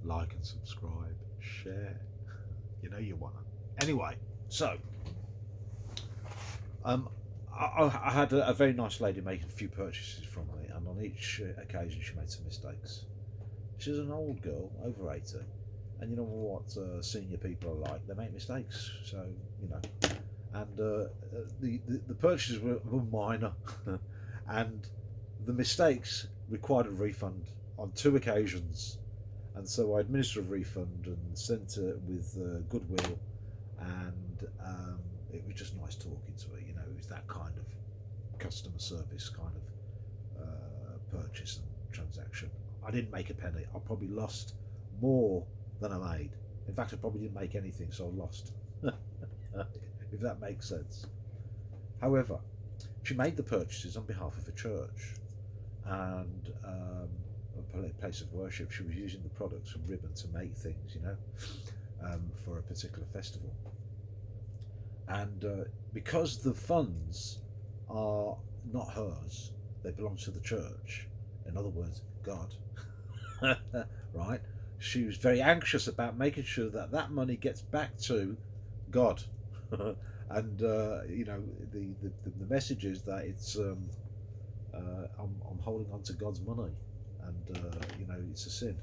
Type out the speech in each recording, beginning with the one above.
like and subscribe, share. You know you wanna. Anyway, so um, I had a very nice lady making a few purchases from me, and on each occasion she made some mistakes. She's an old girl, over 80, and you know what senior people are like. They make mistakes, so you know. And the purchases were minor, and the mistakes required a refund on two occasions. And so I administered a refund and sent it with goodwill, and it was just nice talking to her. You know, it was that kind of customer service kind of purchase and transaction. I didn't make a penny. I probably lost more than I made. In fact, I probably didn't make anything, so I lost. If that makes sense. However, she made the purchases on behalf of a church and a place of worship. She was using the products and ribbon to make things, you know, for a particular festival. And because the funds are not hers, they belong to the church. In other words, God. Right? She was very anxious about making sure that that money gets back to God. And you know, the message is that it's I'm holding on to God's money, and you know, it's a sin.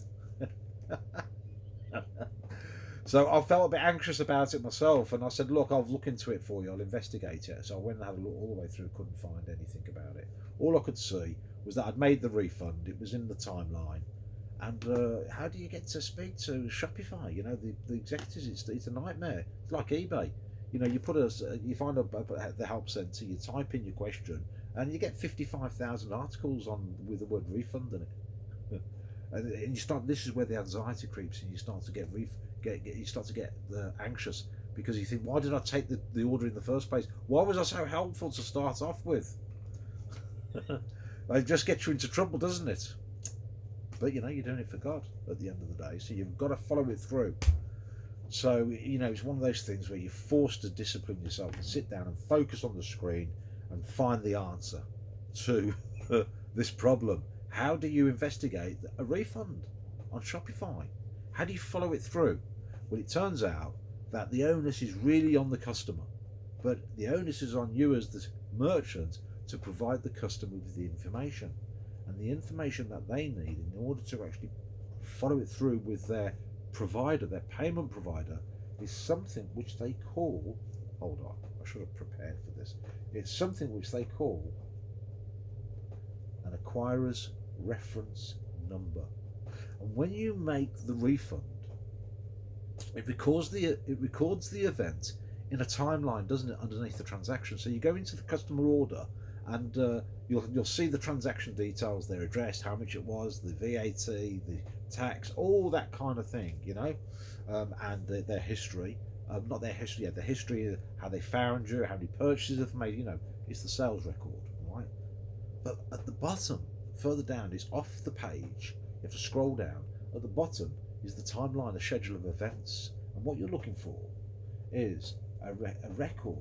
So I felt a bit anxious about it myself, and I said, "Look, I'll look into it for you. I'll investigate it." So I went and had a look all the way through. Couldn't find anything about it. All I could see was that I'd made the refund. It was in the timeline. And how do you get to speak to Shopify? You know, the executives. It's a nightmare. It's like eBay. You know, you find the help center. You type in your question, and you get 55,000 articles on with the word refund in it. And you start. This is where the anxiety creeps, and you start to you start to get anxious because you think, why did I take the order in the first place? Why was I so helpful to start off with? It just gets you into trouble, doesn't it? But you know, you're doing it for God at the end of the day, so you've got to follow it through. So you know, it's one of those things where you're forced to discipline yourself and sit down and focus on the screen and find the answer to this problem. How do you investigate a refund on Shopify? How do you follow it through? Well, it turns out that the onus is really on the customer, but the onus is on you as the merchant to provide the customer with the information. And the information that they need in order to actually follow it through with their provider, their payment provider, is something which they call, hold on, I should have prepared for this. It's something which they call an acquirer's reference number. And when you make the refund, it records the event in a timeline, doesn't it, underneath the transaction? So you go into the customer order, and you'll see the transaction details, their address, how much it was, the VAT, the tax, all that kind of thing, you know, and their history. Not their history, yeah, the history of how they found you, how many purchases they've made. You know, it's the sales record, right? But at the bottom, further down, is off the page. You have to scroll down. At the bottom is the timeline, the schedule of events, and what you're looking for is a record.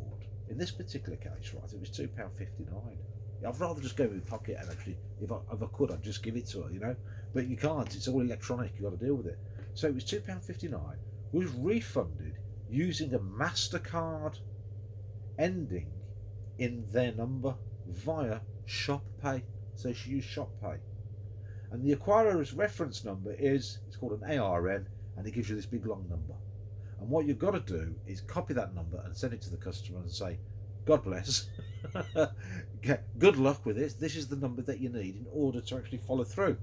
In this particular case, right, it was £2.59. I'd rather just go in my pocket and actually, if I could, I'd just give it to her, you know. But you can't. It's all electronic. You've got to deal with it. So it was £2.59. Was refunded using a MasterCard ending in their number via ShopPay. So she used ShopPay. And the acquirer's reference number it's called an ARN, and it gives you this big long number. And what you've got to do is copy that number and send it to the customer and say, God bless, good luck with this. This is the number that you need in order to actually follow through.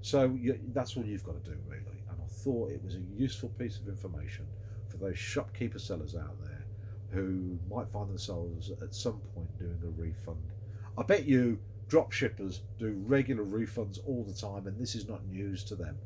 So that's all you've got to do, really. And I thought it was a useful piece of information for those shopkeeper sellers out there who might find themselves at some point doing a refund. I bet you drop shippers do regular refunds all the time, and this is not news to them.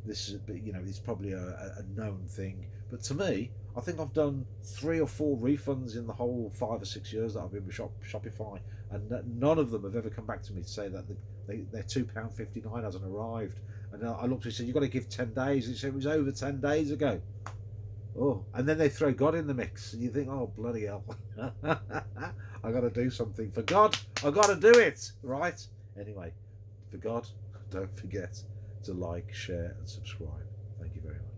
This is, you know, it's probably a known thing. But to me, I think I've done 3 or 4 refunds in the whole 5 or 6 years that I've been with Shopify, and none of them have ever come back to me to say that their £2.59 hasn't arrived. And I looked and said, you've got to give 10 days. It said it was over 10 days ago. Oh, and then they throw God in the mix, and you think, oh, bloody hell. I got to do something. For God, I got to do it, right? Anyway, for God, don't forget to like, share, and subscribe. Thank you very much.